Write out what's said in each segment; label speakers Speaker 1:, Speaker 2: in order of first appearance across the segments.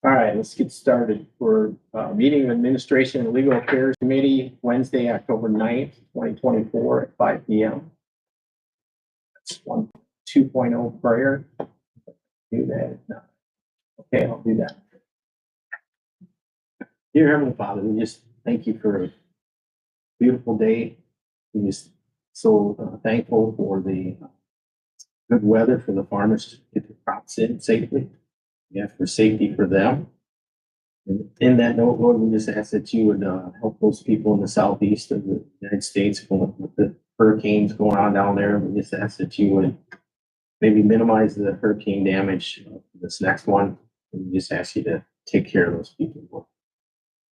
Speaker 1: All right, let's get started. For meeting of Administration and Legal Affairs Committee, Wednesday, October 9th, 2024 at 5 p.m. That's 2.0 prayer. Do that. No. Okay, I'll do that. Dear Heavenly Father, we just thank you for a beautiful day. We're just so thankful for the good weather for the farmers to get the crops in safely. Yeah, for safety for them. And in that note, Lord, we just ask that you would help those people in the southeast of the United States with the hurricanes going on down there. We just ask that you would maybe minimize the hurricane damage of this next one. And we just ask you to take care of those people, Lord.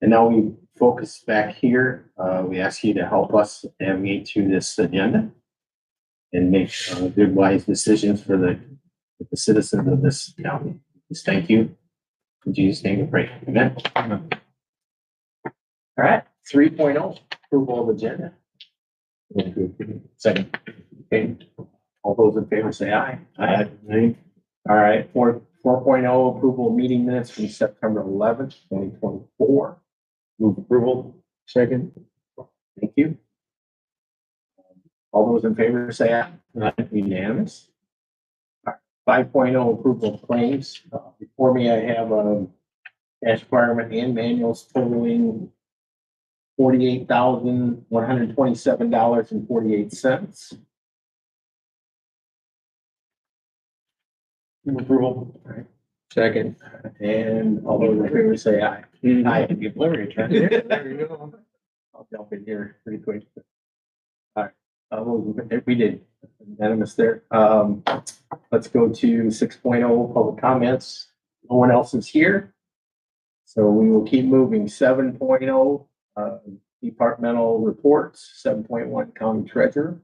Speaker 1: And now we focus back here. We ask you to help us navigate through this agenda and make good, wise decisions for the citizens of this county. Just thank you. In Jesus' name we pray. Amen. All right. 3.0, approval of agenda. Second. Okay. All those in favor say aye. Aye. All right. 4.0, approval of meeting minutes from September 11th, 2024. Move approval. Second. Thank you. All those in favor say aye. Aye. Unanimous. 5.0, approval of claims. Before me, I have cash requirement and manuals totaling $48,127.48. Approval. All right. Second. And all those in favor say aye. Aye. Give Larry a turn. There you go. I'll jump in here pretty quick. All right. We did unanimous there. Let's go to 6.0, public comments. No one else is here. So we will keep moving. 7.0, departmental reports. 7.1, county treasurer.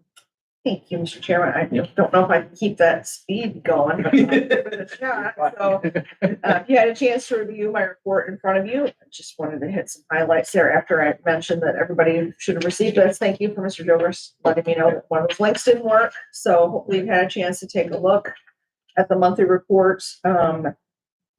Speaker 2: Thank you, Mr. Chairman. I don't know if I can keep that speed going, but I'll give it a shot. So if you had a chance to review my report in front of you, I just wanted to hit some highlights there after I mentioned that everybody should have received this. Thank you for Mr. Jovers letting me know that one of those links didn't work. So hopefully you've had a chance to take a look at the monthly reports.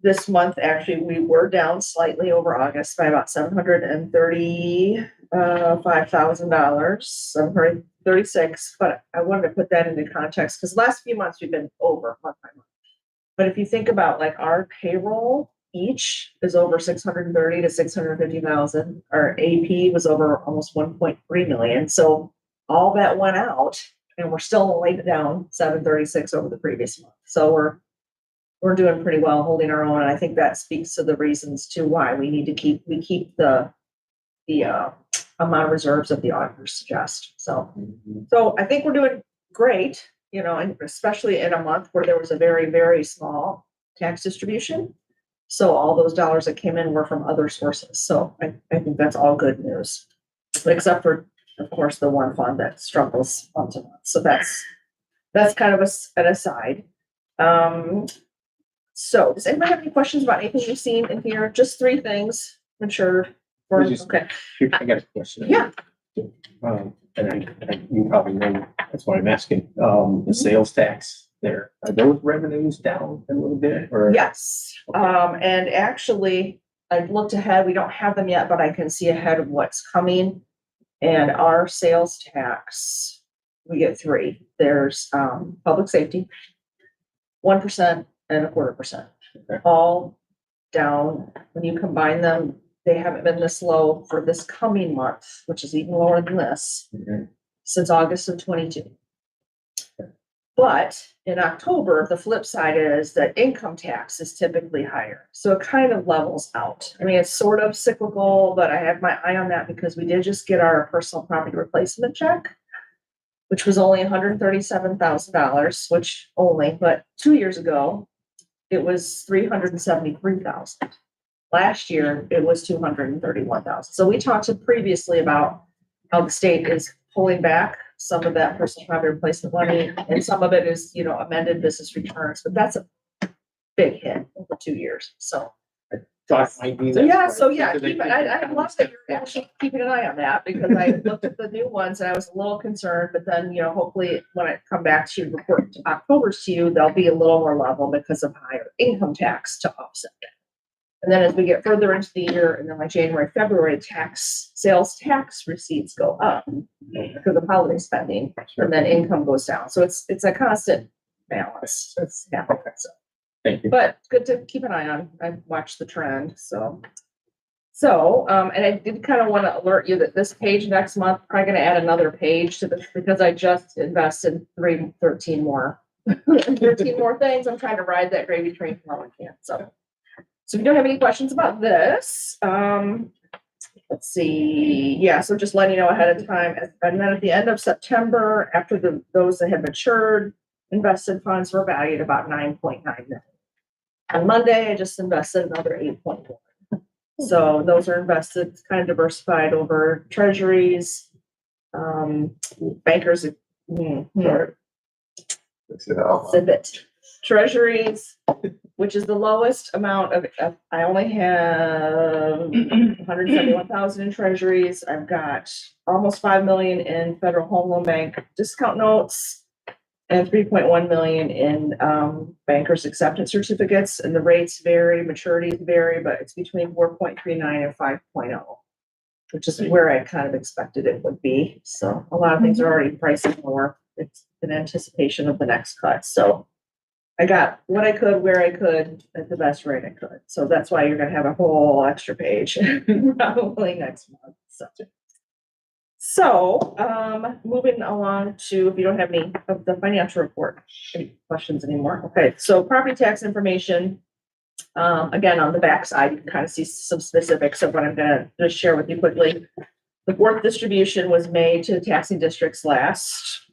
Speaker 2: This month, actually, we were down slightly over August by about $735,000, $736. But I wanted to put that into context because the last few months we've been over month by month. But if you think about like our payroll each is over 630 to 650,000. Our AP was over almost 1.3 million. So all that went out, and we're still only down 736 over the previous month. So we're doing pretty well holding our own. And I think that speaks to the reasons to why we need to keep the amount of reserves that the auditors suggest. So I think we're doing great, and especially in a month where there was a very, very small tax distribution. So all those dollars that came in were from other sources. So I think that's all good news, except for, of course, the one fund that struggles month to month. So that's kind of an aside. So does anybody have any questions about anything you've seen in here? Just three things. I'm sure. Okay.
Speaker 1: I got a question.
Speaker 2: Yeah.
Speaker 1: And you probably know, that's why I'm asking. The sales tax there, are those revenues down a little bit? Or
Speaker 2: yes. Okay. And actually, I've looked ahead. We don't have them yet, but I can see ahead of what's coming. And our sales tax, we get three. There's public safety, 1%. And 0.25%, okay. All down. When you combine them, they haven't been this low for this coming month, which is even lower than this, since August of 22. Okay. But in October, the flip side is that income tax is typically higher. So it kind of levels out. I mean, it's sort of cyclical, but I have my eye on that because we did just get our personal property replacement check, which was only $137,000, but 2 years ago, it was $373,000. Last year, it was $231,000. So we talked previously about how the state is pulling back some of that personal property replacement money, and some of it is, amended business returns. But that's a big hit over 2 years. So
Speaker 1: might be that.
Speaker 2: Yeah. So yeah, keep it. I love that you're actually keeping an eye on that because I looked at the new ones and I was a little concerned, but then, hopefully when I come back to report to October's to you, they'll be a little more level because of higher income tax to offset that. And then as we get further into the year, and then like January, February, sales tax receipts go up because of holiday spending, and then income goes down. So it's a constant balance. It's happening.
Speaker 1: Thank you.
Speaker 2: But good to keep an eye on. I've watched the trend, so. And I did kind of want to alert you that this page next month, probably gonna add another page to this because I just invested 13 more. 13 more things. I'm trying to ride that gravy train for all I can, so. So if you don't have any questions about this, let's see, yeah, so just letting you know ahead of time. And then at the end of September, after those that had matured, invested funds were valued about 9.9 million. On Monday, I just invested another 8.1. So those are invested, kind of diversified over treasuries, bankers, exhibit treasuries, which is the lowest amount of, I only have 171,000 in treasuries. I've got almost 5 million in Federal Home Loan Bank discount notes and 3.1 million in bankers acceptance certificates, and the rates vary, maturities vary, but it's between 4.39 and 5.0, which is where I kind of expected it would be. So a lot of things are already pricing more. It's in anticipation of the next cut. So I got what I could, where I could, at the best rate I could. So that's why you're gonna have a whole extra page probably next month. So moving along to, if you don't have any of the financial report, any questions anymore? Okay, so property tax information. Again, on the back side, you can kind of see some specifics of what I'm gonna just share with you quickly. The fourth distribution was made to the taxing districts last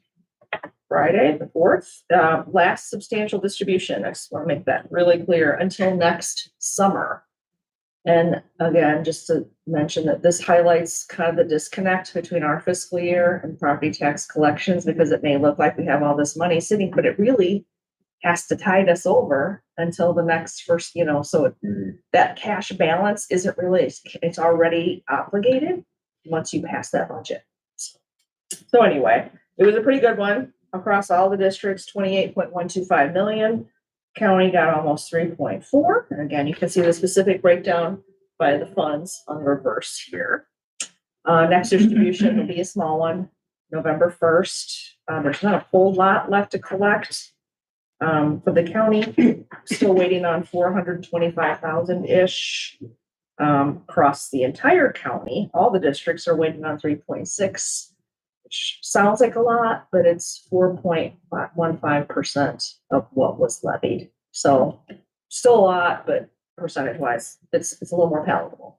Speaker 2: Friday, the 4th, last substantial distribution. I just want to make that really clear until next summer. And again, just to mention that this highlights kind of the disconnect between our fiscal year and property tax collections, because it may look like we have all this money sitting, but it really has to tide us over until the next first, so that cash balance isn't really, it's already obligated once you pass that budget. So anyway, it was a pretty good one across all the districts, 28.125 million. County got almost 3.4. And again, you can see the specific breakdown by the funds on the reverse here. Next distribution will be a small one, November 1st. There's not a whole lot left to collect for the county. Still waiting on 425,000-ish across the entire county. All the districts are waiting on 3.6. Which sounds like a lot, but it's 4.15% of what was levied. So still a lot, but percentage wise, it's a little more palatable.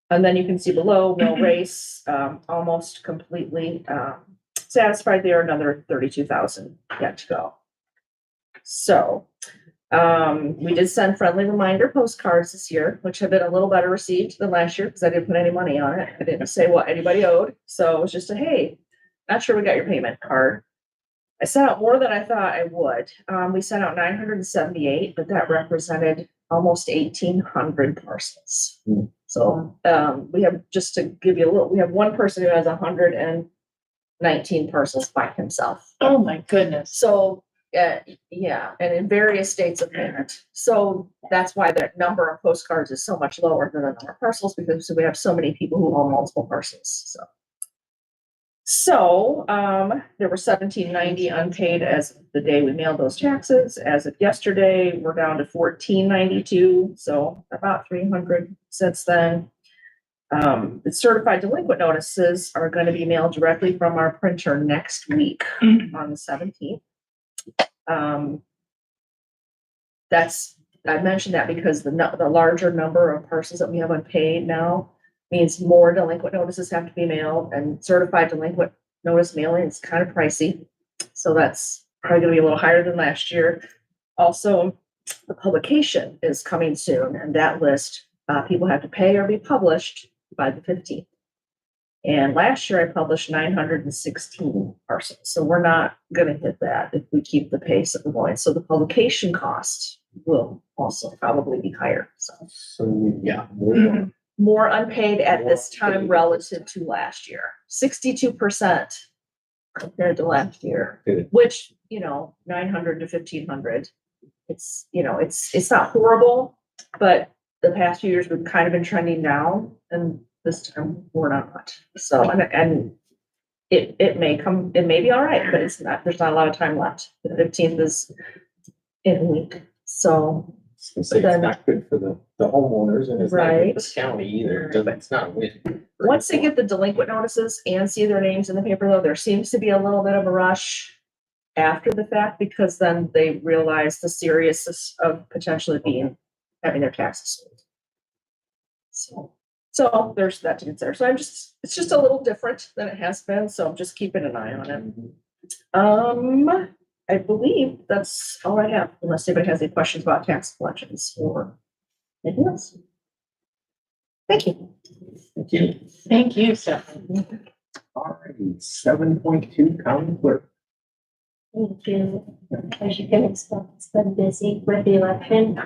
Speaker 2: And then you can see below, mill race, almost completely satisfied there, another 32,000 yet to go. So we did send friendly reminder postcards this year, which have been a little better received than last year because I didn't put any money on it. I didn't say what anybody owed. So it was just hey, not sure we got your payment card. I sent out more than I thought I would. We sent out 978, but that represented almost 1,800 parcels. So we have, just to give you a little, we have one person who has 119 parcels by himself.
Speaker 3: Oh my goodness.
Speaker 2: So yeah, and in various states of payment. So that's why the number of postcards is so much lower than the number of parcels, because we have so many people who own multiple parcels. So there were 1,790 unpaid as of the day we mailed those taxes. As of yesterday, we're down to 1,492, so about 300 since then. The certified delinquent notices are going to be mailed directly from our printer next week on the 17th. I mentioned that because the larger number of parcels that we have unpaid now means more delinquent notices have to be mailed, and certified delinquent notice mailing is kind of pricey. So that's probably gonna be a little higher than last year. Also, the publication is coming soon, and that list, people have to pay or be published by the 15th. And last year I published 916 parcels. So we're not going to hit that if we keep the pace that we're going. So the publication cost will also probably be higher.
Speaker 1: So yeah,
Speaker 2: More unpaid at this time relative to last year, 62% compared to last year, which, 900 to 1,500. It's, it's not horrible, but the past few years, we've kind of been trending down, and this time we're not. So, and it may be all right, but it's not, there's not a lot of time left. The 15th is in a week, so.
Speaker 1: It's not good for the homeowners and it's not good for the
Speaker 2: Right.
Speaker 1: county either. It's not a win.
Speaker 2: Once they get the delinquent notices and see their names in the paper, though, there seems to be a little bit of a rush after the fact, because then they realize the seriousness of potentially having their taxes sold. So there's that to consider. So it's just a little different than it has been, so I'm just keeping an eye on it. I believe that's all I have, unless anybody has any questions about tax collections or anything else. Thank you.
Speaker 1: Thank you.
Speaker 3: Thank you, Stephanie.
Speaker 1: All right, 7.2 county clerk.
Speaker 4: Thank you. As you can expect, it's been busy with the election.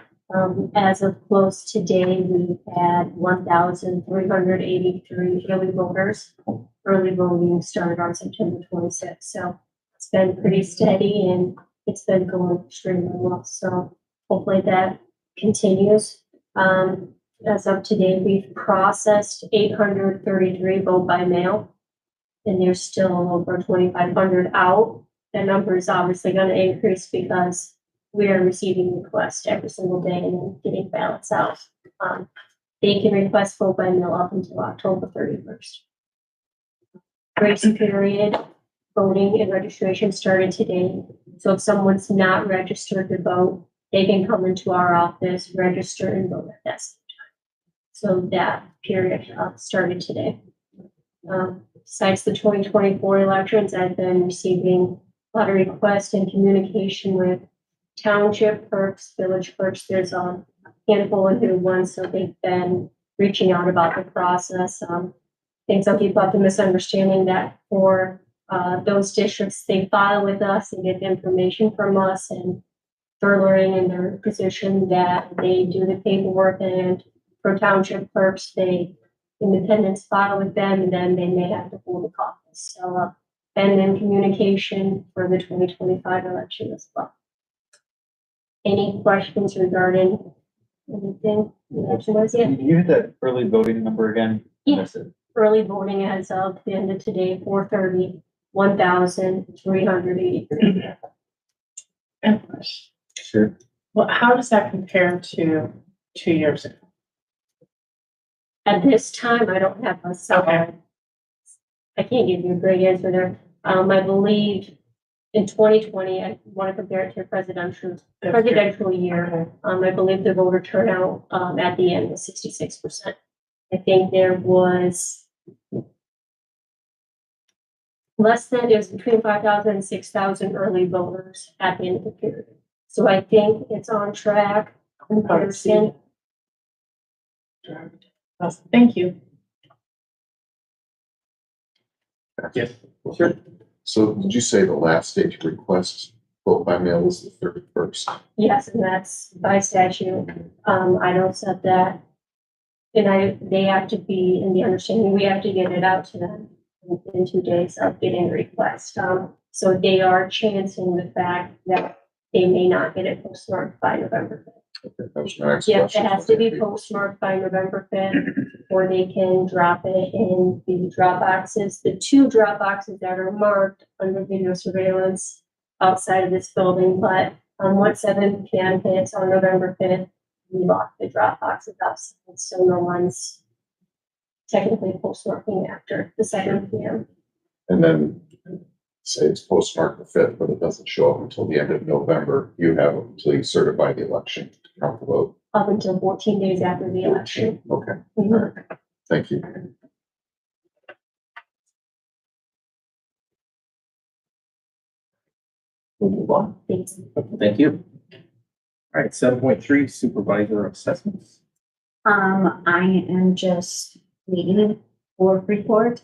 Speaker 4: As of close today, we had 1,383 early voters. Early voting started on September 26th, so it's been pretty steady and it's been going extremely well. So hopefully that continues. As of today, we've processed 833 vote by mail, and there's still over 2,500 out. The number is obviously going to increase because we are receiving requests every single day and getting ballots out. They can request vote by mail up until October 31st. Grace period, voting and registration started today. So if someone's not registered to vote, they can come into our office, register and vote at that same time. So that period started today. Besides the 2024 elections, I've been receiving a lot of requests and communication with township clerks, village clerks. There's a handful of new ones, so they've been reaching out about the process. I think some people have the misunderstanding that for those districts, they file with us and get information from us, and they're learning in their position that they do the paperwork, and for township clerks, independents file with them, and then they may have to hold a caucus. So, and then communication for the 2025 election as well. Any questions regarding anything?
Speaker 5: You had that early voting number again?
Speaker 4: Yeah. Early voting as of the end of today, 4:30, 1,383.
Speaker 3: And
Speaker 1: Sure.
Speaker 3: well, how does that compare to 2 years ago?
Speaker 4: At this time, I don't have a
Speaker 3: Okay.
Speaker 4: I can't give you a great answer there. I believe in 2020, I want to compare it to a presidential year. I believe the voter turnout at the end was 66%. I think there was it was between 5,000 and 6,000 early voters at the end of the period. So I think it's on track in comparison.
Speaker 3: Thank you.
Speaker 1: Yes, sure.
Speaker 6: So did you say the last day to request vote by mail was the 31st?
Speaker 4: Yes, and that's by statute. I don't set that. And they have to be in the understanding, we have to get it out to them in 2 days of getting a request. So they are chancing the fact that they may not get it postmarked by November 5th.
Speaker 6: Okay, that was my next
Speaker 4: Yeah, it
Speaker 6: question.
Speaker 4: has to be postmarked by November 5th, or they can drop it in the drop boxes. The 2 drop boxes that are marked under video surveillance outside of this building, but once 7 p.m. hits on November 5th, we lock the drop boxes outside, so no one's technically postmarking after the 7 p.m.
Speaker 6: And then say it's postmarked the 5th, but it doesn't show up until the end of November. You have until you certify the election to count the vote.
Speaker 4: Up until 14 days after the election.
Speaker 6: Okay,
Speaker 4: Mhm.
Speaker 6: all right. Thank you.
Speaker 1: We'll move on.
Speaker 4: Thanks.
Speaker 1: Thank you. All right, 7.3 supervisor assessments.
Speaker 7: I am just waiting for report.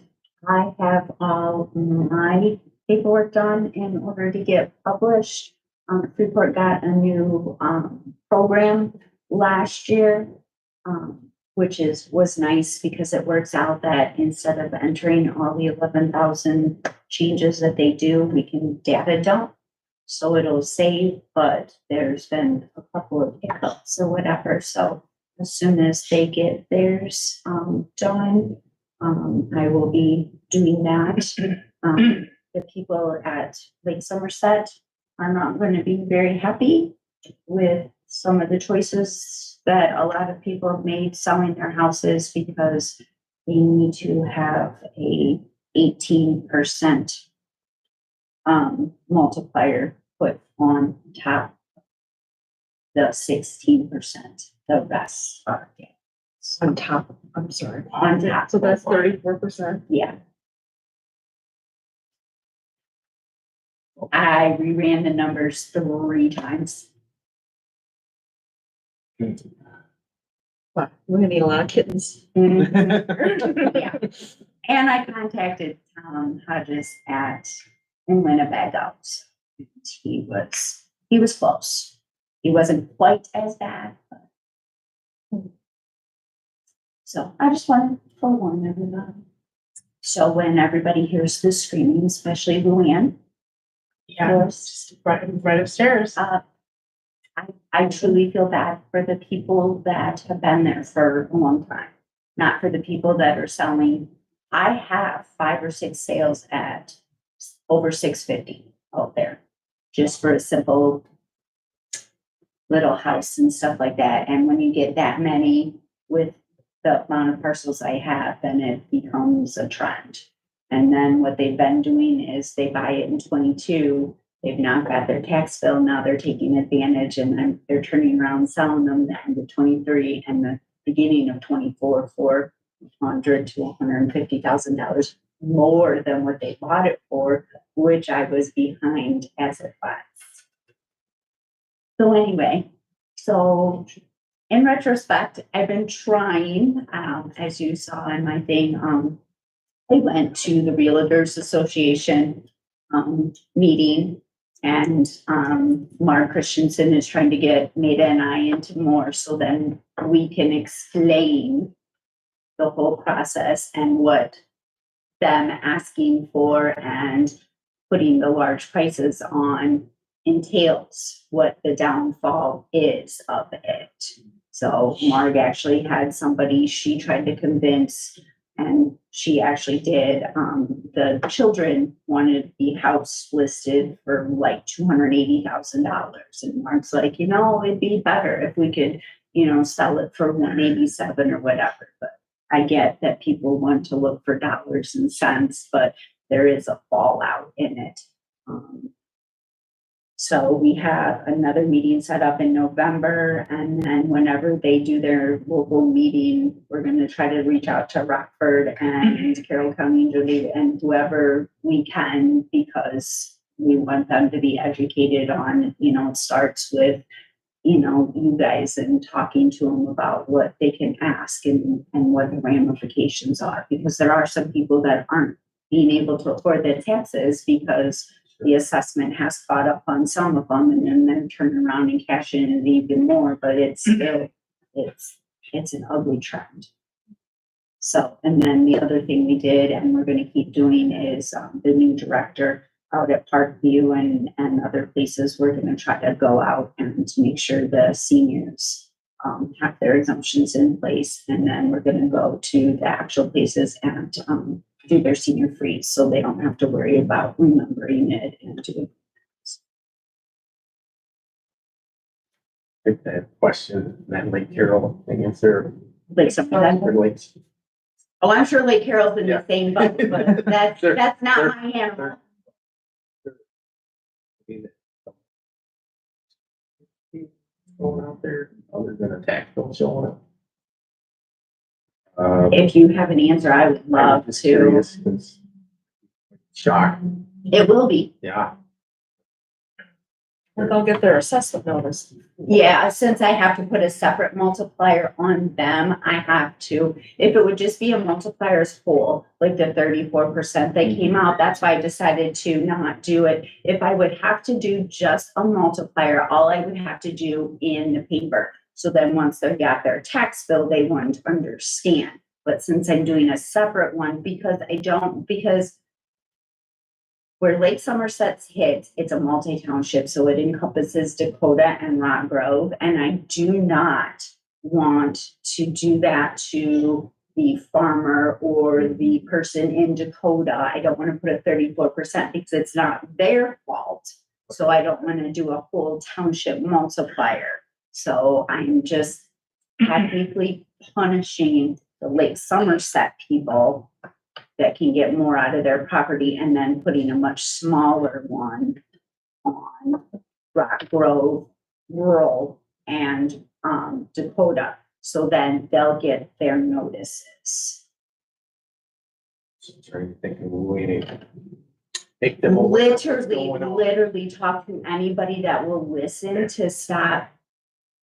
Speaker 7: I have all my paperwork done in order to get published. Freeport got a new program last year, which was nice because it works out that instead of entering all the 11,000 changes that they do, we can data dump. So it'll save, but there's been a couple of hiccups or whatever. So as soon as they get theirs, done, I will be doing that. The people at Lake Somerset are not going to be very happy with some of the choices that a lot of people have made selling their houses because they need to have a 18% multiplier put on top of the 16%. The rest are gas.
Speaker 2: On top, I'm sorry.
Speaker 7: On top.
Speaker 2: So that's 34%.
Speaker 7: Yeah. I reran the numbers 3 times.
Speaker 2: Wow, we're gonna need a lot of kittens.
Speaker 7: Yeah. And I contacted Tom Hodges at Winnebago. He was close. He wasn't quite as bad. But. So I just wanted to forewarn everybody. So when everybody hears the screaming, especially Luann,
Speaker 3: Yeah, just right upstairs.
Speaker 7: I truly feel bad for the people that have been there for a long time, not for the people that are selling. I have 5 or 6 sales at over 650 out there, just for a simple little house and stuff like that. And when you get that many with the amount of parcels I have, then it becomes a trend. And then what they've been doing is they buy it in 22. They've now got their tax bill. Now they're taking advantage and then they're turning around and selling them the end of 23 and the beginning of 24 for $100,000 to $150,000 more than what they bought it for, which I was behind as it was. So anyway, so in retrospect, I've been trying, as you saw in my thing, I went to the Realtors Association meeting, and Mark Christensen is trying to get Maida and I into more so then we can explain the whole process and what them asking for and putting the large prices on entails, what the downfall is of it. So Marg actually had somebody she tried to convince, and she actually did. The children wanted the house listed for like $280,000. And Mark's like, it'd be better if we could, sell it for 187 or whatever. But I get that people want to look for dollars and cents, but there is a fallout in it. So we have another meeting set up in November, and then whenever they do their local meeting, we're going to try to reach out to Rockford and Carroll County and whoever we can, because we want them to be educated on, it starts with, you guys and talking to them about what they can ask and what the ramifications are, because there are some people that aren't being able to afford their taxes because the assessment has caught up on some of them, and then they're turning around and cashing in even more, but it's still, it's an ugly trend. So, and then the other thing we did, and we're going to keep doing, is the new director out at Parkview and other places, we're going to try to go out and to make sure the seniors have their exemptions in place, and then we're going to go to the actual places and do their senior freeze so they don't have to worry about remembering it and doing.
Speaker 1: I think that question, that Lake Carroll thing, is there?
Speaker 7: Like something like that.
Speaker 1: Lakes?
Speaker 7: Oh, I'm sure Lake Carroll's in
Speaker 1: Yeah.
Speaker 7: the same boat, but that's
Speaker 1: They're-
Speaker 7: not
Speaker 1: they're-
Speaker 7: my animal.
Speaker 1: Going out there, other than a tax bill showing up.
Speaker 7: If you have an answer, I would love
Speaker 1: I'm just
Speaker 7: to.
Speaker 1: curious, 'cause shock,
Speaker 7: It will be.
Speaker 1: yeah.
Speaker 2: And they'll get their assessment notice.
Speaker 7: Yeah, since I have to put a separate multiplier on them, I have to. If it would just be a multiplier as whole, like the 34% that came out, that's why I decided to not do it. If I would have to do just a multiplier, all I would have to do in the paper. So then once they got their tax bill, they wouldn't understand. But since I'm doing a separate one, because where Lake Somerset's hit, it's a multi-township, so it encompasses Dakota and Rock Grove, and I do not want to do that to the farmer or the person in Dakota. I don't want to put a 34% because it's not their fault. So I don't want to do a whole township multiplier. So I'm just technically punishing the Lake Somerset people that can get more out of their property and then putting a much smaller one on Rock Grove, rural, and Dakota. So then they'll get their notices.
Speaker 1: So are you thinking we need to take them over? What's going on?
Speaker 7: Literally talk to anybody that will listen to stop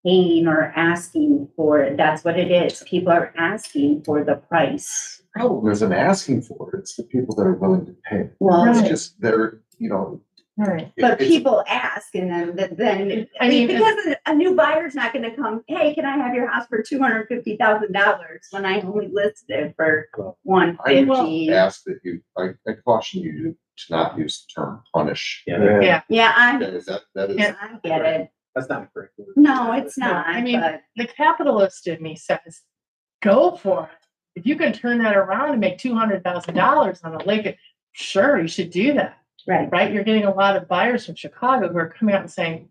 Speaker 7: paying or asking for it. That's what it is. People are asking for the price.
Speaker 6: Problem isn't asking for it, it's the people that are willing to pay.
Speaker 7: Well,
Speaker 6: It's
Speaker 3: Right.
Speaker 6: just, they're, you know.
Speaker 3: Right.
Speaker 7: but
Speaker 6: it's-
Speaker 7: people ask and then, I mean, because a new buyer's not gonna come, hey, can I have your house for $250,000 when I only listed it for
Speaker 6: I
Speaker 7: $150?
Speaker 6: ask that you, I caution you to not use the term punish.
Speaker 1: Yeah,
Speaker 7: Yeah,
Speaker 6: That is, that is.
Speaker 3: Yeah.
Speaker 7: I get it.
Speaker 1: that's not correct.
Speaker 7: No, it's
Speaker 3: No,
Speaker 7: not,
Speaker 3: I mean-
Speaker 7: but
Speaker 3: The capitalist in me says, go for it. If you can turn that around and make $200,000 on a lake, sure, you should do that,
Speaker 7: right.
Speaker 3: right? You're getting a lot of buyers from Chicago who are coming out and saying,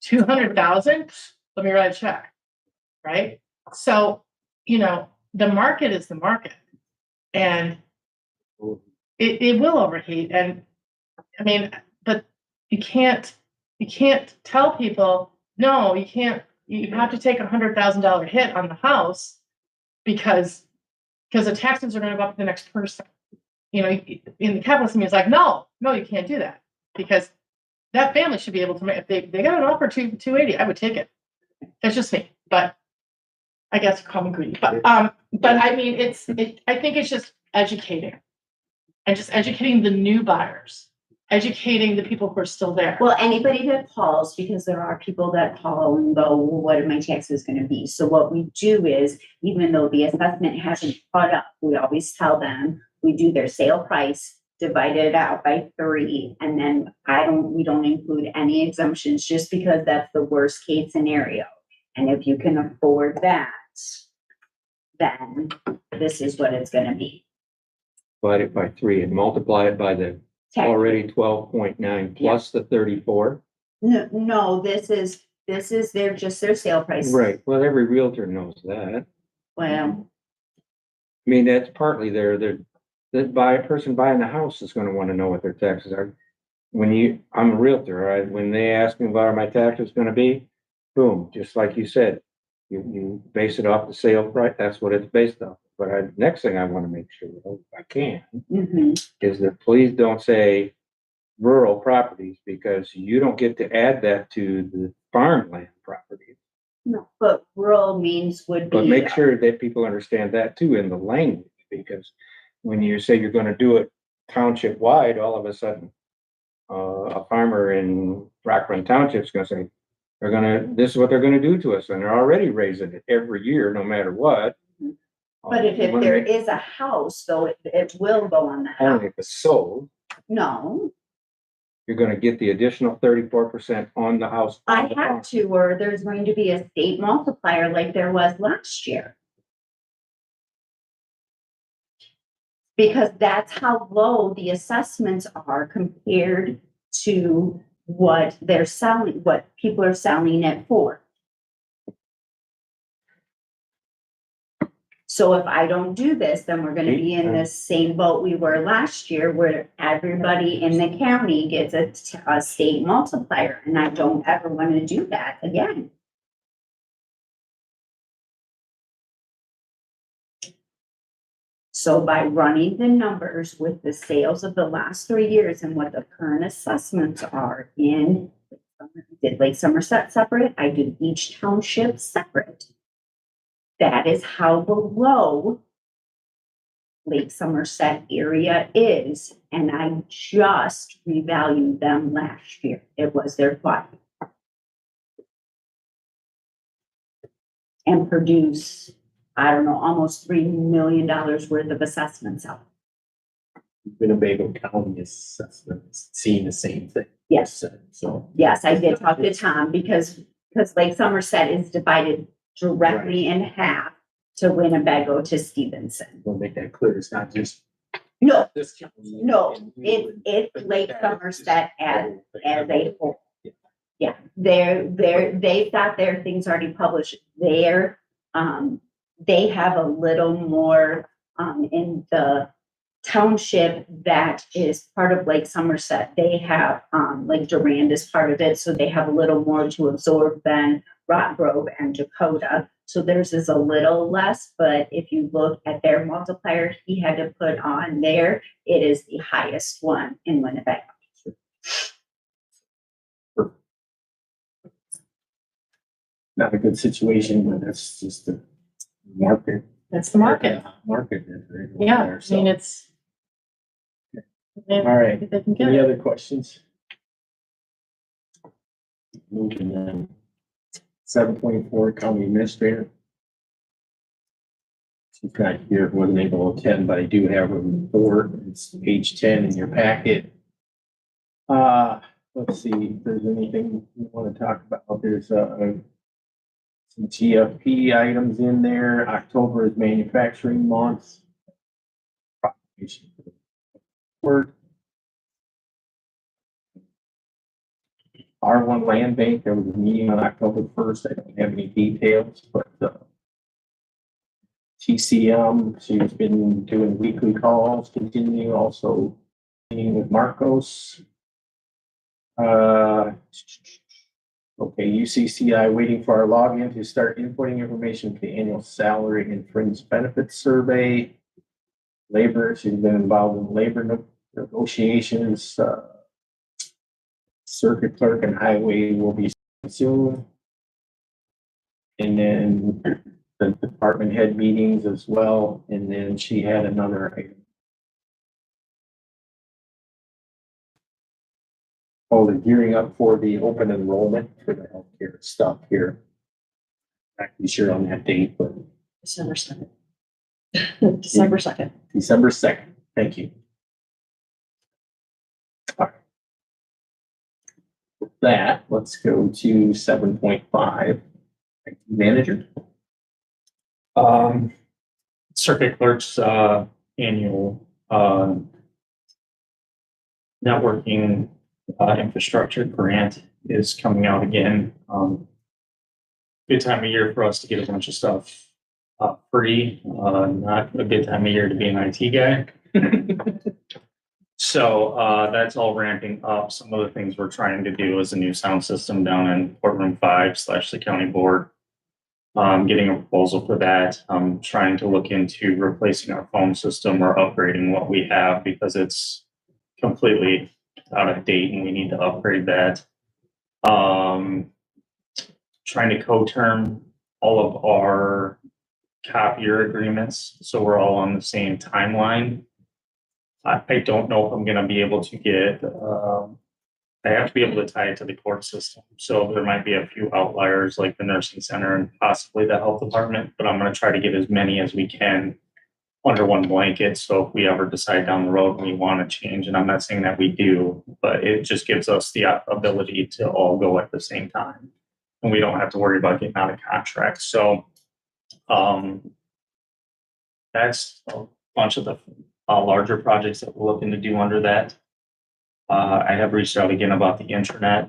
Speaker 3: 200,000, let me write a check, right? So, the market is the market, and it will overheat. And I mean, but you can't tell people, no, you can't. You have to take $100,000 hit on the house because the taxes are going to go up to the next person. In the capitalism, it's like, no, you can't do that because that family should be able to make. If they got an offer to 280, I would take it. It's just me, but I guess call me greedy. But I mean, I think it's just educating, and just educating the new buyers, educating the people who are still there.
Speaker 7: Well, anybody that calls, because there are people that call and go, well, what are my taxes going to be? So what we do is, even though the assessment hasn't caught up, we always tell them, we do their sale price, divide it out by 3, and then we don't include any exemptions just because that's the worst case scenario. And if you can afford that, then this is what it's going to be.
Speaker 8: Divide it by 3 and multiply it by the already 12.9 plus the 34.
Speaker 7: No, this is their sale price.
Speaker 8: Right. Well, every realtor knows that.
Speaker 7: Well,
Speaker 8: I mean, that's partly the person buying the house is going to want to know what their taxes are. I'm a realtor, right? When they ask me what are my taxes going to be, boom, just like you said, you base it off the sale price. That's what it's based off. But next thing I want to make sure, if I can, is that please don't say rural properties because you don't get to add that to the farmland properties.
Speaker 7: no, but rural means would be.
Speaker 8: But make sure that people understand that too in the language, because when you say you're going to do it township wide, all of a sudden, a farmer in Rockland Township is going to say, this is what they're going to do to us. And they're already raising it every year, no matter what.
Speaker 7: But if there is a house, though, it will go on the
Speaker 8: Only
Speaker 7: house.
Speaker 8: if it's sold,
Speaker 7: No,
Speaker 8: you're going to get the additional 34% on the house.
Speaker 7: I have to, or there's going to be a state multiplier like there was last year. Because that's how low the assessments are compared to what they're selling, what people are selling it for. So if I don't do this, then we're gonna be in the same boat we were last year, where everybody in the county gets a state multiplier, and I don't ever wanna do that again. So by running the numbers with the sales of the last 3 years and what the current assessments are in, did Lake Somerset separate, I did each township separate. That is how below Lake Somerset area is, and I just revalued them last year. It was their plot. And produce, I don't know, almost $3 million worth of assessments out.
Speaker 1: Winnebago County assessments seeing the same thing.
Speaker 7: Yes,
Speaker 1: So
Speaker 7: yes, I did talk to Tom because Lake Somerset is divided directly in half to Winnebago to Stevenson.
Speaker 1: We'll make that clear. It's not just
Speaker 7: No,
Speaker 1: this county.
Speaker 7: no,
Speaker 1: and
Speaker 7: it's
Speaker 1: but
Speaker 7: Lake
Speaker 1: that is
Speaker 7: Somerset
Speaker 1: just
Speaker 7: as
Speaker 1: the whole thing.
Speaker 7: a whole. Yeah, they've got their things already published there. They have a little more, in the township that is part of Lake Somerset. They have, Lake Durand is part of it, so they have a little more to absorb than Rock Grove and Dakota. So theirs is a little less, but if you look at their multiplier he had to put on there, it is the highest one in Winnebago.
Speaker 1: Not a good situation, but that's just the market.
Speaker 3: That's the market.
Speaker 1: Market. That's right over
Speaker 3: Yeah,
Speaker 1: there,
Speaker 3: I
Speaker 1: so.
Speaker 3: mean, it's.
Speaker 1: All right.
Speaker 3: They can get
Speaker 1: Any
Speaker 3: it.
Speaker 1: other questions? Moving on. 7.4 county administrator. She's not here, wasn't able to attend, but I do have a report. It's page 10 in your packet. Let's see if there's anything you want to talk about. There's some GFP items in there. October is manufacturing month. Proclamation for the word. R1 Land Bank, there was a meeting on October 1st. I don't have any details, but TCM, she's been doing weekly calls, continue also meeting with Marcos. Okay, UCCI waiting for our login to start inputting information to the annual salary and fringe benefits survey. Labor, she's been involved in labor negotiations. Circuit clerk and highway will be soon. And then the department head meetings as well. And then she had another item. Oh, they're gearing up for the open enrollment for the healthcare stuff here. Not really sure on that date, but
Speaker 2: December 2nd. December 2nd.
Speaker 1: December 2nd. Thank you. All right. With that, let's go to 7.5. Manager.
Speaker 5: Circuit clerk's, annual, networking, infrastructure grant is coming out again. Good time of year for us to get a bunch of stuff, free, not a good time of year to be an IT guy. So, that's all ramping up. Some of the things we're trying to do is a new sound system down in courtroom 5 / the county board. Getting a proposal for that. I'm trying to look into replacing our phone system or upgrading what we have because it's completely out of date and we need to upgrade that. Trying to co-term all of our copier agreements so we're all on the same timeline. I don't know if I'm going to be able to get, I have to be able to tie it to the court system. So there might be a few outliers like the nursing center and possibly the health department, but I'm going to try to get as many as we can under one blanket. So if we ever decide down the road we want to change, and I'm not saying that we do, but it just gives us the ability to all go at the same time. And we don't have to worry about getting out of contract. So that's a bunch of the larger projects that we're looking to do under that. I have reached out again about the intranet.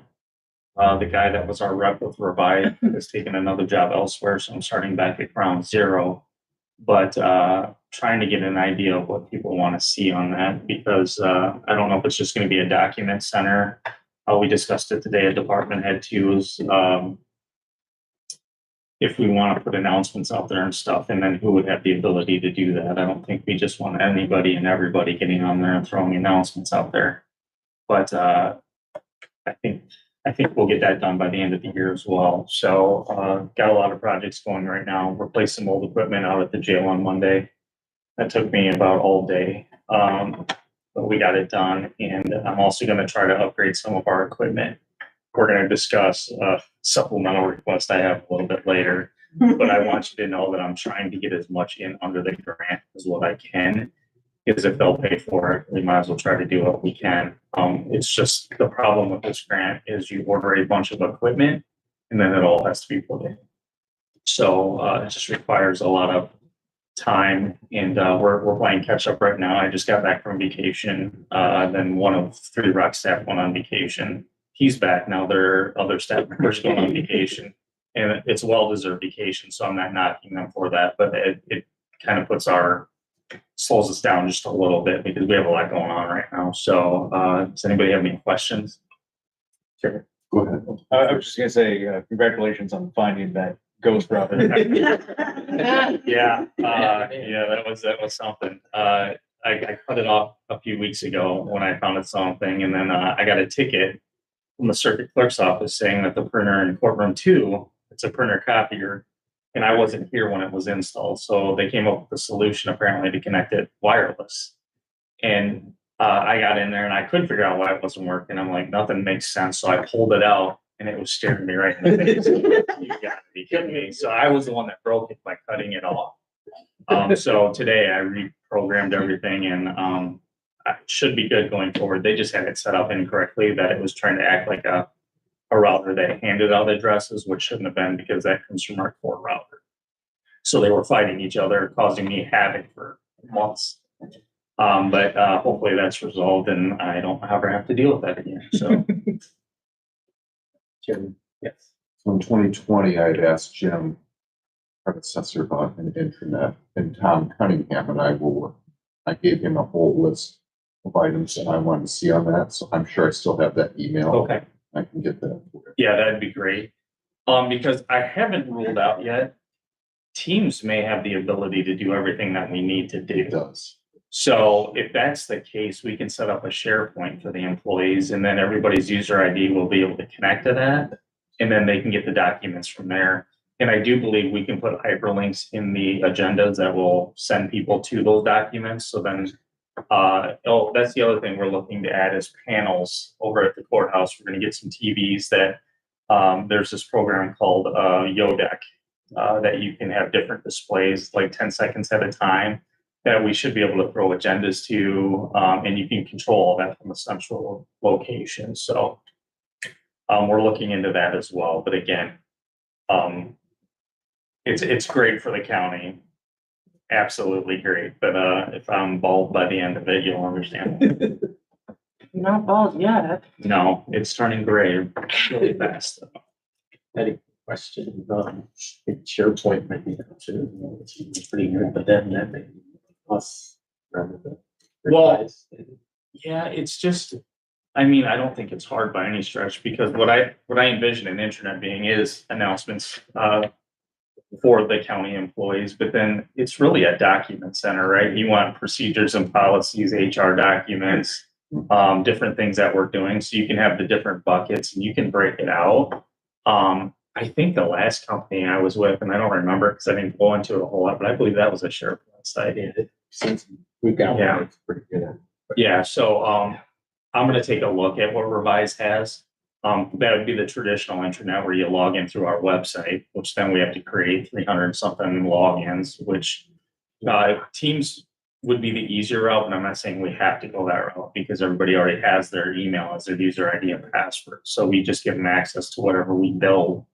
Speaker 5: The guy that was our rep with Revive has taken another job elsewhere, so I'm starting back at ground zero. But trying to get an idea of what people want to see on that because I don't know if it's just going to be a document center. We discussed it today. A department head too is if we want to put announcements out there and stuff, and then who would have the ability to do that? I don't think we just want anybody and everybody getting on there and throwing announcements out there. But I think we'll get that done by the end of the year as well. So got a lot of projects going right now. Replaced some old equipment out at the jail on Monday. That took me about all day. But we got it done. And I'm also going to try to upgrade some of our equipment. We're going to discuss a supplemental request I have a little bit later. But I want you to know that I'm trying to get as much in under the grant as what I can. Because if they'll pay for it, we might as well try to do what we can. It's just the problem with this grant is you order a bunch of equipment and then it all has to be put in. So, it just requires a lot of time and, we're playing catch up right now. I just got back from vacation. Then one of 3 rec staff went on vacation. He's back now. Their other staff members going on vacation. And it's well-deserved vacation, so I'm not knocking them for that, but it kind of slows us down just a little bit because we have a lot going on right now. So, does anybody have any questions?
Speaker 6: Sure. Go ahead.
Speaker 9: I was just gonna say, congratulations on finding that ghost brother.
Speaker 5: Yeah, that was something. I cut it off a few weeks ago when I found something, and then I got a ticket from the circuit clerk's office saying that the printer in courtroom 2, it's a printer copier, and I wasn't here when it was installed. So they came up with a solution apparently to connect it wireless. And I got in there and I couldn't figure out why it wasn't working. I'm like, nothing makes sense. So I pulled it out and it was staring me right in the face. You gotta be kidding me. So I was the one that broke it by cutting it off. So today I reprogrammed everything and it should be good going forward. They just had it set up incorrectly, that it was trying to act like a router that handed out addresses, which shouldn't have been because that comes from our core router. So they were fighting each other, causing me havoc for months. But hopefully that's resolved and I don't ever have to deal with that again. So,
Speaker 1: Jim, yes.
Speaker 6: So in 2020, I had asked Jim, predecessor, about an intranet, and Tom Cunningham and I will work. I gave him a whole list of items that I wanted to see on that, so I'm sure I still have that email.
Speaker 5: okay.
Speaker 6: I can get that.
Speaker 5: Yeah, that'd be great. Because I haven't ruled out yet, Teams may have the ability to do everything that we need to
Speaker 6: It
Speaker 5: do.
Speaker 6: does.
Speaker 5: So if that's the case, we can set up a SharePoint for the employees and then everybody's user ID will be able to connect to that. And then they can get the documents from there. And I do believe we can put hyperlinks in the agendas that will send people to those documents. So then, that's the other thing we're looking to add is panels over at the courthouse. We're going to get some TVs that, there's this program called, Yodeck, that you can have different displays, like 10 seconds at a time, that we should be able to throw agendas to, and you can control all that from a central location. So, we're looking into that as well. But again, it's great for the county. Absolutely great. But if I'm bald by the end of it, you'll understand.
Speaker 3: Not bald yet.
Speaker 5: No, it's turning gray really fast.
Speaker 1: Any question? SharePoint might be an option. You know, it's pretty good, but then that may be us rather than.
Speaker 5: Well, yeah, it's just, I mean, I don't think it's hard by any stretch because what I envision an internet being is announcements for the county employees, but then it's really a document center, right? You want procedures and policies, HR documents, different things that we're doing. So you can have the different buckets and you can break it out. I think the last company I was with, and I don't remember because I didn't go into it a whole lot, but I believe that was a SharePoint site.
Speaker 1: Since we've got
Speaker 5: Yeah.
Speaker 1: one, it's pretty good.
Speaker 5: Yeah, so I'm gonna take a look at what Revise has. That would be the traditional internet where you log in through our website, which then we have to create 300 something logins, which Teams would be the easier route, and I'm not saying we have to go that route because everybody already has their email as their user ID and password. So we just give them access to whatever we build,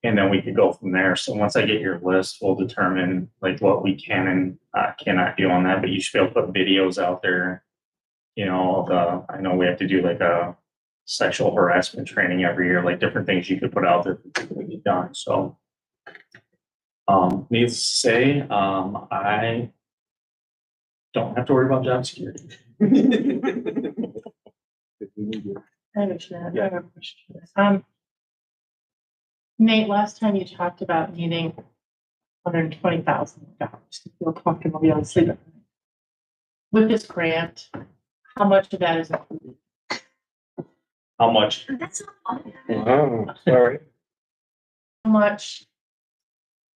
Speaker 5: and then we could go from there. So once I get your list, we'll determine like what we can and cannot do on that. But you should be able to put videos out there. You know, I know we have to do like a sexual harassment training every year, like different things you could put out there for people to get done. So, needless to say, I don't have to worry about job security.
Speaker 3: I understand. I have a question. Nate, last time you talked about needing $120,000 to feel comfortable being able to sleep at night. With this grant, how much of that is included?
Speaker 5: How much?
Speaker 7: That's not all.
Speaker 8: Oh, sorry.
Speaker 3: How much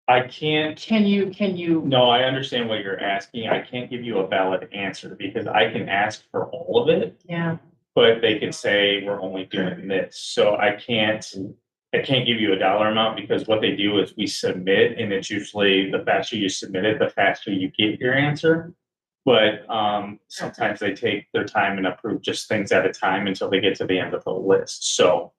Speaker 5: I can't.
Speaker 3: can you,
Speaker 5: No, I understand what you're asking. I can't give you a valid answer because I can ask for all of it,
Speaker 3: yeah,
Speaker 5: but they can say we're only doing this. So I can't give you a dollar amount because what they do is we submit and it's usually the faster you submit it, the faster you get your answer. But sometimes they take their time and approve just things at a time until they get to the end of the list. So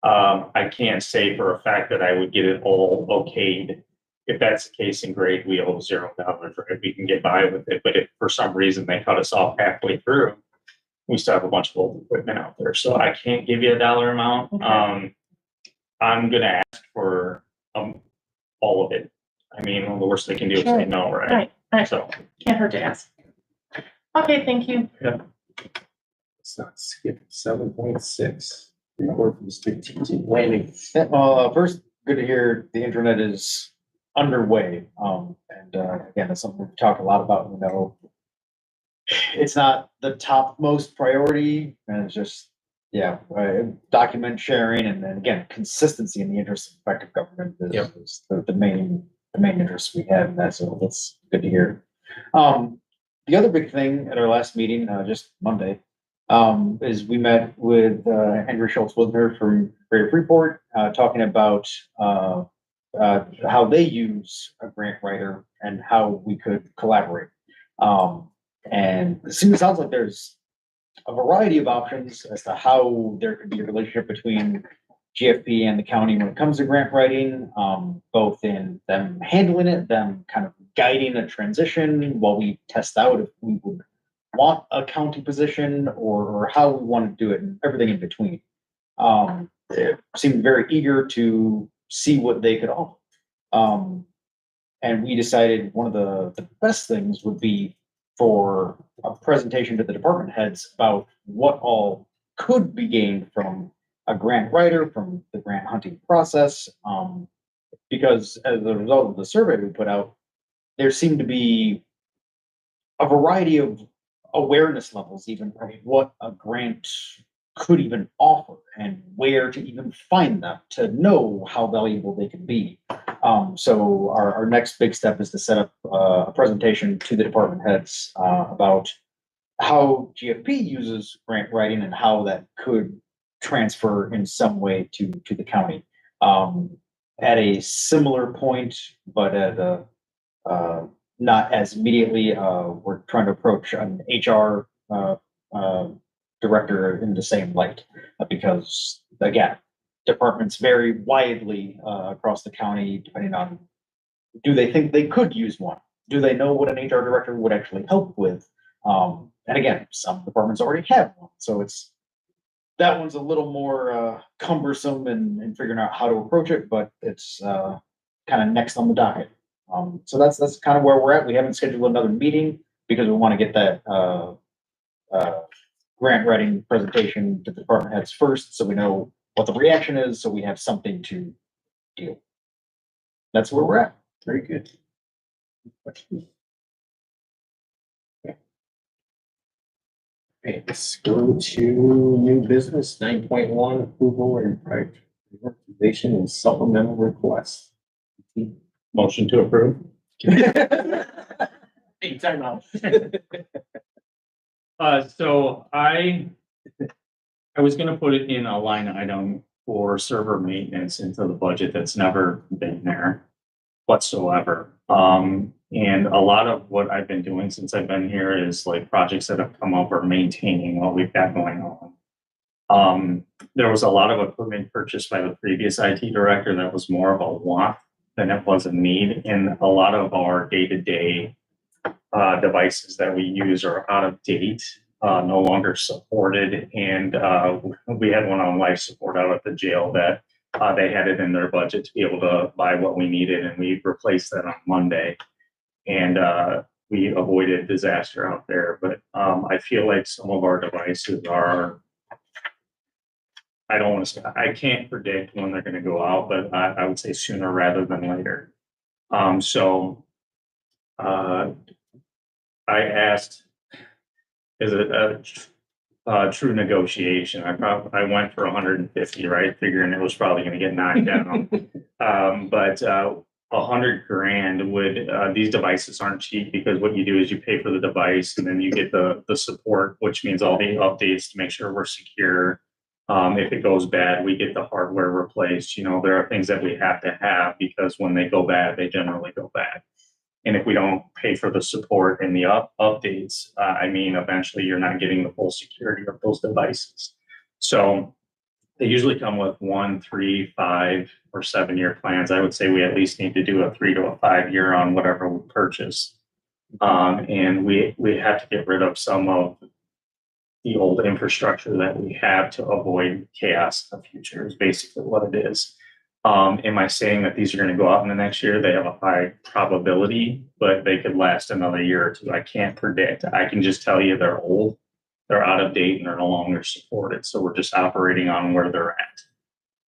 Speaker 5: I can't say for a fact that I would get it all okayed. If that's the case, then great, we owe $0, right? We can get by with it. But if for some reason they cut us off halfway through, we still have a bunch of old equipment out there. So I can't give you a dollar amount.
Speaker 3: Okay.
Speaker 5: I'm gonna ask for all of it. I mean, the worst they can do is
Speaker 3: Sure.
Speaker 5: say no, right?
Speaker 3: Right,
Speaker 5: So,
Speaker 3: can't hurt to ask. Okay, thank you.
Speaker 1: Let's not skip 7.6. Report from strategic planning.
Speaker 9: First, good to hear the internet is underway. Again, that's something we've talked a lot about, it's not the topmost priority, and it's just, document sharing, and then again, consistency in the interest of effective government
Speaker 1: Yep.
Speaker 9: is the main interest we have in that, so that's good to hear. The other big thing at our last meeting, just Monday, is we met with Andrew Schultz-Wisner from Greater Freeport, talking about how they use a grant writer and how we could collaborate. And it sounds like there's a variety of options as to how there could be a relationship between GFP and the county when it comes to grant writing, both in them handling it, them kind of guiding a transition while we test out if we would want a county position or how we want to do it, and everything in between. They seemed very eager to see what they could offer. And we decided one of the best things would be for a presentation to the department heads about what all could be gained from a grant writer, from the grant hunting process. Because as a result of the survey we put out, there seemed to be a variety of awareness levels, even of what a grant could even offer and where to even find them to know how valuable they can be. So our next big step is to set up a presentation to the department heads about how GFP uses grant writing and how that could transfer in some way to the county. At a similar point, but at a not as immediately, we're trying to approach an HR director in the same light, because again, departments vary widely across the county depending on, do they think they could use one? Do they know what an HR director would actually help with? And again, some departments already have one, so that one's a little more cumbersome in figuring out how to approach it, but it's kind of next on the docket. So that's kind of where we're at. We haven't scheduled another meeting because we want to get that grant writing presentation to the department heads first, so we know what the reaction is, so we have something to deal. That's where we're at.
Speaker 1: Very good. Okay, let's go to new business, 9.1, approval and prioritization and supplemental requests.
Speaker 5: motion to approve.
Speaker 1: Hey, time out.
Speaker 5: So I was gonna put it in a line item for server maintenance into the budget that's never been there whatsoever. And a lot of what I've been doing since I've been here is like projects that have come up or maintaining what we've got going on. There was a lot of equipment purchased by the previous IT director that was more of a want than it was a need. And a lot of our day-to-day devices that we use are out of date, no longer supported. And we had one on life support out at the jail that they had it in their budget to be able to buy what we needed, and we replaced that on Monday. And we avoided disaster out there. But I feel like some of our devices are, I don't want to say, I can't predict when they're going to go out, but I would say sooner rather than later. So I asked, is it a true negotiation? I went for 150, right? Figuring it was probably going to get knocked down. But 100 grand would, these devices aren't cheap, because what you do is you pay for the device and then you get the support, which means all the updates to make sure we're secure. If it goes bad, we get the hardware replaced. You know, there are things that we have to have because when they go bad, they generally go bad. And if we don't pay for the support and the updates, I mean, eventually you're not getting the full security of those devices. So They usually come with 1, 3, 5, or 7 year plans. I would say we at least need to do a 3 to a 5 year on whatever we purchase. And we have to get rid of some of the old infrastructure that we have to avoid chaos in the future is basically what it is. Am I saying that these are going to go out in the next year? They have a high probability, but they could last another year or two. I can't predict. I can just tell you they're old, they're out of date, and they're no longer supported. So we're just operating on where they're at.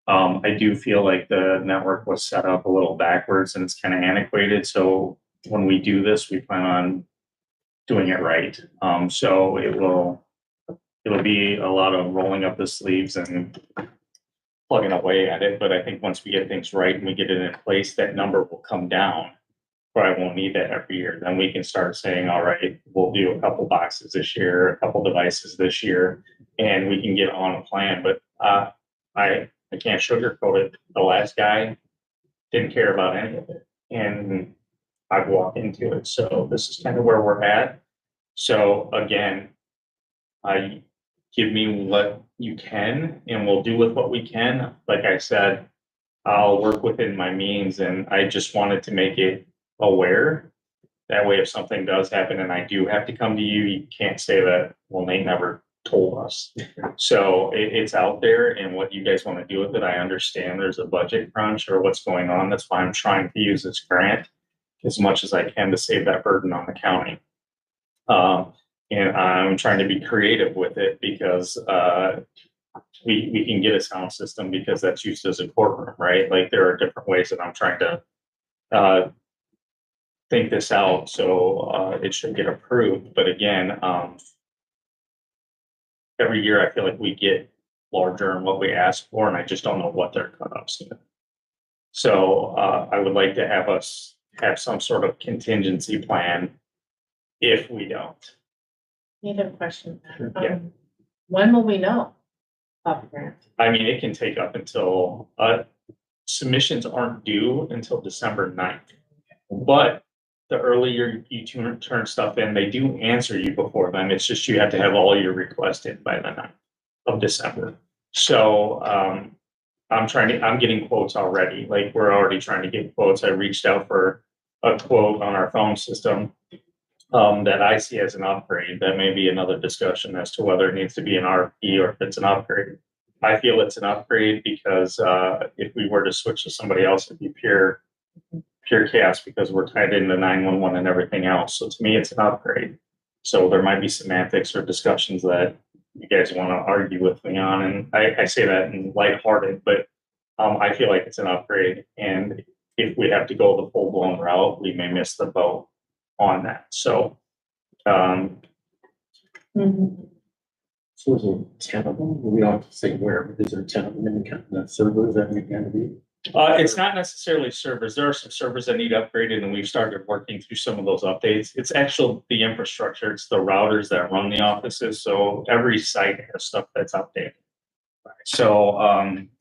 Speaker 5: I do feel like the network was set up a little backwards and it's kind of antiquated. So when we do this, we plan on doing it right. So it'll be a lot of rolling up the sleeves and plugging away at it. But I think once we get things right and we get it in place, that number will come down where I won't need that every year. Then we can start saying, all right, we'll do a couple boxes this year, a couple devices this year, and we can get on a plan. But I can't sugarcoat it. The last guy didn't care about any of it. And I've walked into it. So this is kind of where we're at. So again, give me what you can and we'll do with what we can. Like I said, I'll work within my means, and I just wanted to make it aware. That way, if something does happen and I do have to come to you, you can't say that, well, Nate never told us. So it's out there, and what you guys want to do with it, I understand there's a budget crunch or what's going on. That's why I'm trying to use this grant as much as I can to save that burden on the county. And I'm trying to be creative with it because we can get a sound system because that's used as a courtroom, right? Like there are different ways that I'm trying to think this out so it should get approved. But again, every year I feel like we get larger in what we ask for, and I just don't know what their cutoffs are. So I would like to have us have some sort of contingency plan if we don't.
Speaker 3: Any other question?
Speaker 5: Yeah.
Speaker 3: When will we know about the grant?
Speaker 5: I mean, it can take up until submissions aren't due until December 9th. But the earlier you turn stuff in, they do answer you before then. It's just you have to have all your requests in by the 9th of December. So I'm getting quotes already. Like we're already trying to get quotes. I reached out for a quote on our phone system that I see as an upgrade. That may be another discussion as to whether it needs to be an RFP or if it's an upgrade. I feel it's an upgrade because if we were to switch to somebody else, it'd be pure chaos because we're tied into 911 and everything else. So to me, it's an upgrade. So there might be semantics or discussions that you guys want to argue with me on. And I say that in lighthearted, but I feel like it's an upgrade. And if we have to go the full blown route, we may miss the boat on that. So,
Speaker 1: So is there 10 of them? We don't have to say where, but is there 10 of them in the servers that we can be?
Speaker 5: it's not necessarily servers. There are some servers that need upgraded, and we've started working through some of those updates. It's actually the infrastructure. It's the routers that run the offices. So every site has stuff that's updated. So,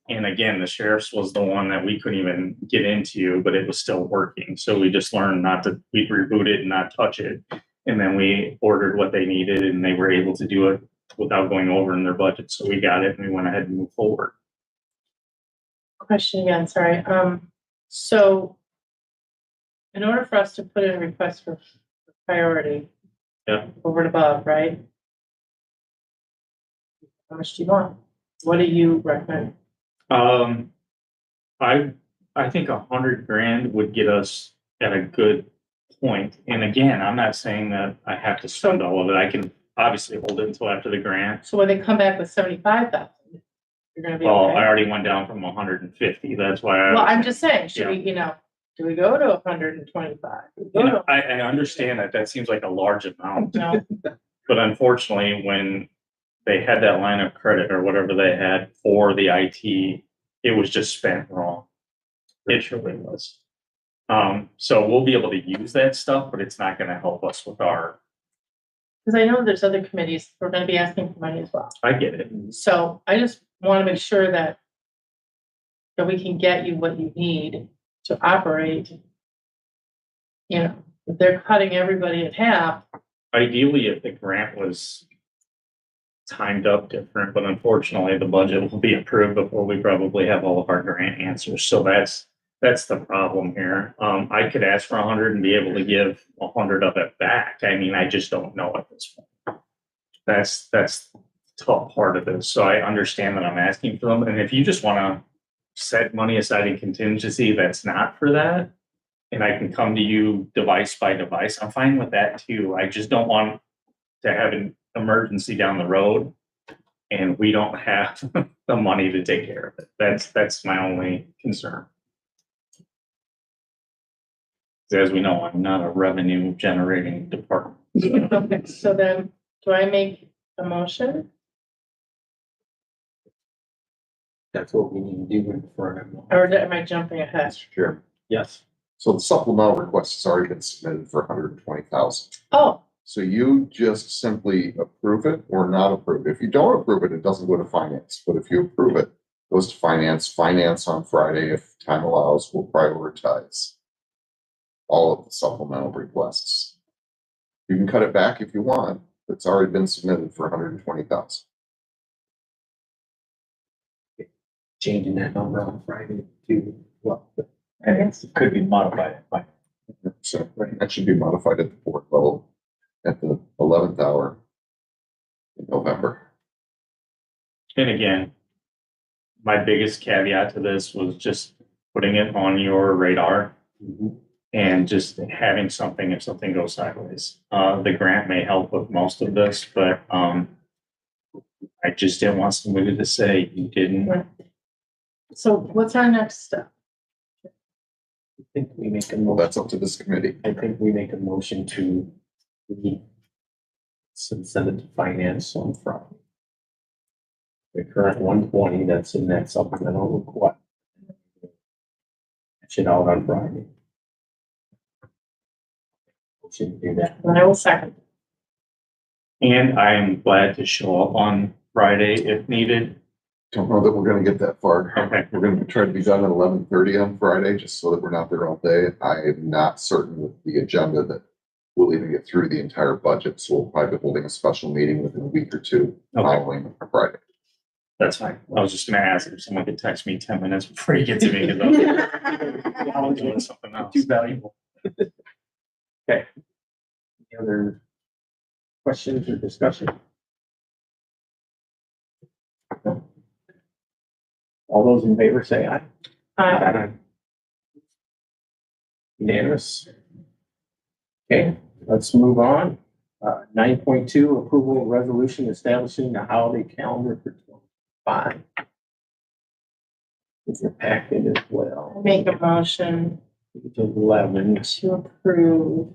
Speaker 5: and again, the sheriff's was the one that we couldn't even get into, but it was still working. So we just learned we reboot it and not touch it. And then we ordered what they needed and they were able to do it without going over in their budget. So we got it and we went ahead and moved forward.
Speaker 3: Question again, sorry. So in order for us to put in a request for priority,
Speaker 5: Yeah.
Speaker 3: over and above, right? How much do you want? What do you recommend?
Speaker 5: I think $100,000 would get us at a good point. And again, I'm not saying that I have to spend all of it. I can obviously hold it until after the grant.
Speaker 3: So when they come back with 75,000, you're gonna be
Speaker 5: Well,
Speaker 3: okay?
Speaker 5: I already went down from 150. That's why
Speaker 3: Well, I'm just saying, should
Speaker 5: Yeah.
Speaker 3: we, do we go to 125?
Speaker 5: I understand that seems like a large amount,
Speaker 3: No,
Speaker 5: but unfortunately, when they had that line of credit or whatever they had for the IT, it was just spent wrong. It truly was. So we'll be able to use that stuff, but it's not gonna help us with our,
Speaker 3: because I know there's other committees, we're gonna be asking for money as well.
Speaker 5: I get it.
Speaker 3: So I just want to make sure that we can get you what you need to operate. If they're cutting everybody in half,
Speaker 5: Ideally, if the grant was timed up different, but unfortunately the budget will be approved before we probably have all of our grant answers. So that's the problem here. I could ask for 100 and be able to give 100 of it back. I mean, I just don't know at this point. That's the tough part of this. So I understand that I'm asking for them. And if you just want to set money aside in contingency, that's not for that. And I can come to you device by device. I'm fine with that too. I just don't want to have an emergency down the road and we don't have the money to take care of it. That's my only concern. As we know, I'm not a revenue generating department.
Speaker 3: Okay, so then, do I make a motion?
Speaker 1: That's what we need to do for him.
Speaker 3: Or am I jumping ahead?
Speaker 6: Mr. Chairman.
Speaker 1: Yes.
Speaker 6: So the supplemental request has already been submitted for 120,000.
Speaker 3: Oh,
Speaker 6: So you just simply approve it or not approve it. If you don't approve it, it doesn't go to finance. But if you approve it, it goes to finance. Finance on Friday, if time allows, will prioritize all of the supplemental requests. You can cut it back if you want. It's already been submitted for 120,000.
Speaker 1: Changing that number on Friday to what?
Speaker 9: And it could be modified by.
Speaker 6: So that should be modified at the board level at the 11th hour in November.
Speaker 5: And again, my biggest caveat to this was just putting it on your radar and just having something if something goes sideways. The grant may help with most of this, but I just didn't want somebody to say you didn't.
Speaker 3: so what's our next step?
Speaker 1: I think we make a
Speaker 6: Well,
Speaker 1: motion.
Speaker 6: that's up to this committee.
Speaker 1: I think we make a motion to send it to finance on Friday. The current 120 that's in that supplemental request. Should out on Friday. Should do that.
Speaker 3: And I will second.
Speaker 5: And I am glad to show up on Friday if needed.
Speaker 6: Don't know that we're gonna get that far.
Speaker 5: Okay.
Speaker 6: We're gonna try to be done at 11:30 on Friday, just so that we're not there all day. I am not certain with the agenda that we'll even get through the entire budget, so we'll probably be holding a special meeting within a week or two
Speaker 5: Okay.
Speaker 6: following Friday.
Speaker 5: That's fine. I was just gonna ask if someone could text me 10 minutes before you get to me. 'Cause I'm doing something else.
Speaker 1: Too valuable. Okay. Any other questions or discussion? All those in favor say aye. Unanimous. Okay, let's move on. 9.2, approval of resolution establishing the holiday calendar for 25. It's a packet as well.
Speaker 3: Make a motion
Speaker 1: To 11.
Speaker 3: to approve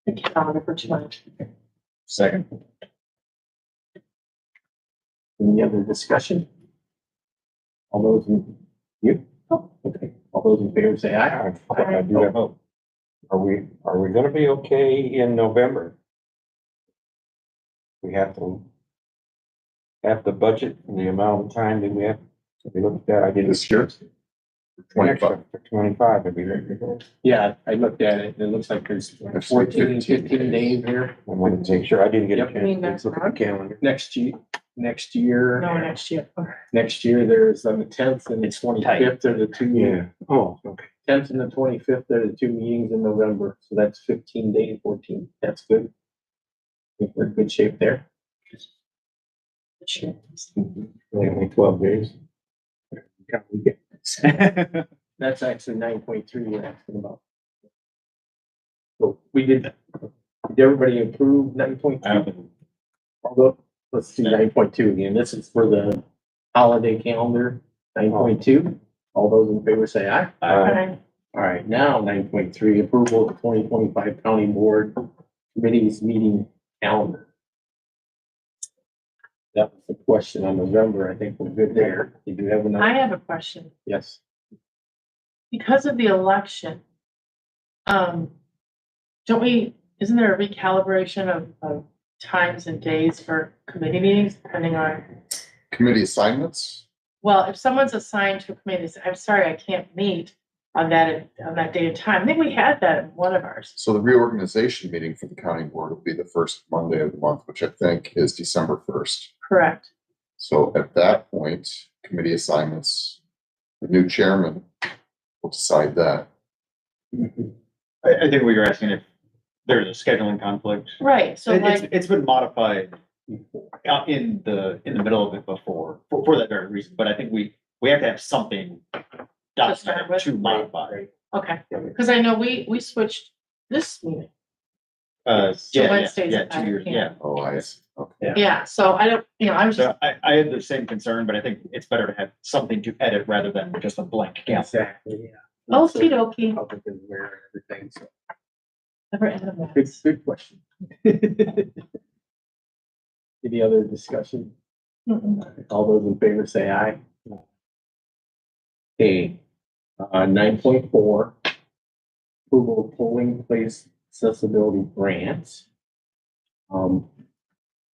Speaker 3: the calendar for tonight.
Speaker 9: Second.
Speaker 1: Any other discussion? All those in, you? Oh, okay. All those in favor say aye.
Speaker 8: I do have hope. Are we gonna be okay in November? We have to have the budget and the amount of time that we have. We look at that, I did
Speaker 6: This year? 25.
Speaker 8: For 25, it'd be ready to go.
Speaker 1: Yeah, I looked at it. It looks like there's 14, 15 days here.
Speaker 8: I wanted to make sure I didn't get a
Speaker 1: Yep.
Speaker 8: chance.
Speaker 3: mean
Speaker 8: to
Speaker 3: next
Speaker 8: look at the
Speaker 3: month?
Speaker 8: calendar.
Speaker 1: Next year,
Speaker 3: No, next year.
Speaker 1: next year, there's on the 10th and the 25th are the two.
Speaker 8: Yeah, oh, okay.
Speaker 1: 10th and the 25th are the two meetings in November, so that's 15 days, 14. That's good. I think we're in good shape there.
Speaker 8: Only 12 days.
Speaker 1: That's actually 9.3 we're asking about. So we did everybody approve 9.2? Although, let's do 9.2 again. This is for the holiday calendar, 9.2. All those in favor say aye.
Speaker 3: Okay.
Speaker 1: All right, now 9.3, approval of the 2025 county board committees meeting calendar. That was the question on November. I think we're good there. Did you have another?
Speaker 3: I have a question.
Speaker 1: Yes.
Speaker 3: Because of the election, don't we, isn't there a recalibration of times and days for committee meetings depending on,
Speaker 6: Committee assignments?
Speaker 3: well, if someone's assigned to a committee, I'm sorry, I can't meet on that day and time. I think we had that in one of ours.
Speaker 6: So the reorganization meeting for the county board will be the first Monday of the month, which I think is December 1st.
Speaker 3: Correct.
Speaker 6: So at that point, committee assignments, the new chairman will decide that.
Speaker 9: I think what you're asking if there's a scheduling conflict.
Speaker 3: Right, so like,
Speaker 9: It's been modified in the middle of it before, for that very reason, but I think we have to have something
Speaker 3: To start with.
Speaker 9: to modify.
Speaker 3: okay, because I know we switched this meeting.
Speaker 9: Yeah,
Speaker 3: Wednesdays
Speaker 9: yeah,
Speaker 3: at
Speaker 9: 2 years,
Speaker 3: 9
Speaker 9: yeah.
Speaker 6: Oh, I see. Okay.
Speaker 3: Yeah, so I don't, I was just,
Speaker 9: So I had the same concern, but I think it's better to have something to edit rather than just a blank calendar.
Speaker 1: Exactly, yeah.
Speaker 3: okie dokie.
Speaker 1: Public is aware of everything, so.
Speaker 3: Never ended up.
Speaker 1: Good question. Any other discussion?
Speaker 3: Mm-mm.
Speaker 1: All those in favor say aye. Okay, 9.4. Approval of polling place accessibility grants. I'm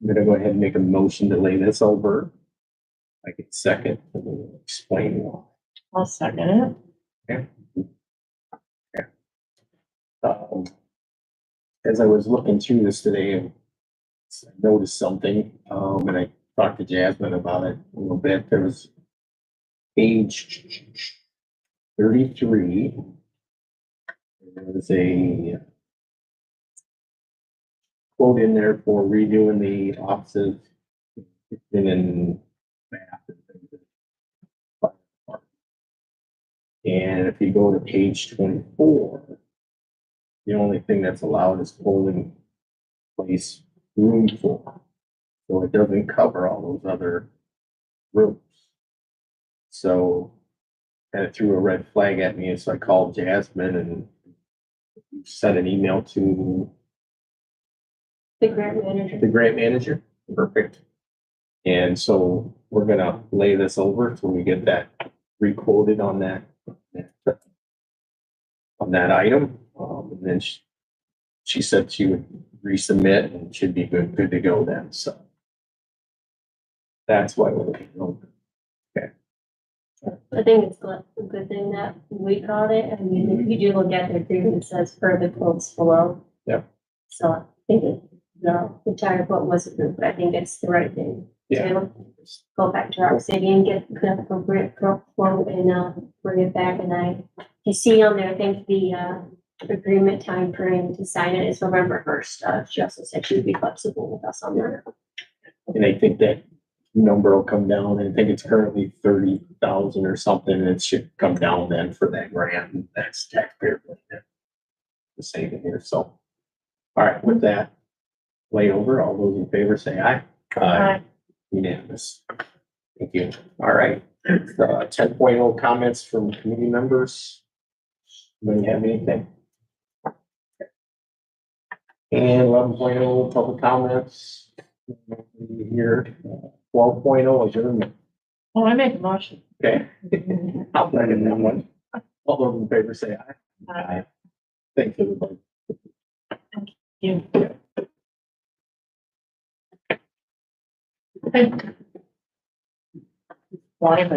Speaker 1: gonna go ahead and make a motion to lay this over. I can second, and we'll explain why.
Speaker 3: I'll second it.
Speaker 1: As I was looking through this today, I noticed something, and I talked to Jasmine about it a little bit. There was page 33. There was a quote in there for redoing the offices in math and things. And if you go to page 24, the only thing that's allowed is polling place room for. So it doesn't cover all those other rooms. So kind of threw a red flag at me, and so I called Jasmine and sent an email to
Speaker 4: The grant manager.
Speaker 1: the grant manager. Perfect. And so we're gonna lay this over till we get that requoted on that item. And then she said she would resubmit and should be good to go then, so. That's why we're looking over.
Speaker 4: I think it's a good thing that we caught it. I mean, if you do look at the agreement, it says per the quotes below.
Speaker 1: Yep.
Speaker 4: So I think the entire quote was approved, but I think it's the right thing
Speaker 1: Yeah.
Speaker 4: to go back to Rock City and get the appropriate quote and bring it back. And you see on there, I think the agreement time frame to sign it is November 1st. She also said she would be flexible with us on that.
Speaker 1: And I think that number will come down. I think it's currently 30,000 or something, and it should come down then for that grant, and that's taxpayer money. The same in here, so. All right, with that, lay over, all those in favor say aye.
Speaker 3: Aye.
Speaker 1: Unanimous. Thank you. All right, 10.0 comments from community members. Anybody have anything? And 11.0 public comments. Here, 12.0 adjournment.
Speaker 3: Oh, I make a motion.
Speaker 1: Okay. I'll second that one. All those in favor say aye.
Speaker 3: Aye.
Speaker 1: Thanks, everybody.
Speaker 3: You. Thank you. Why?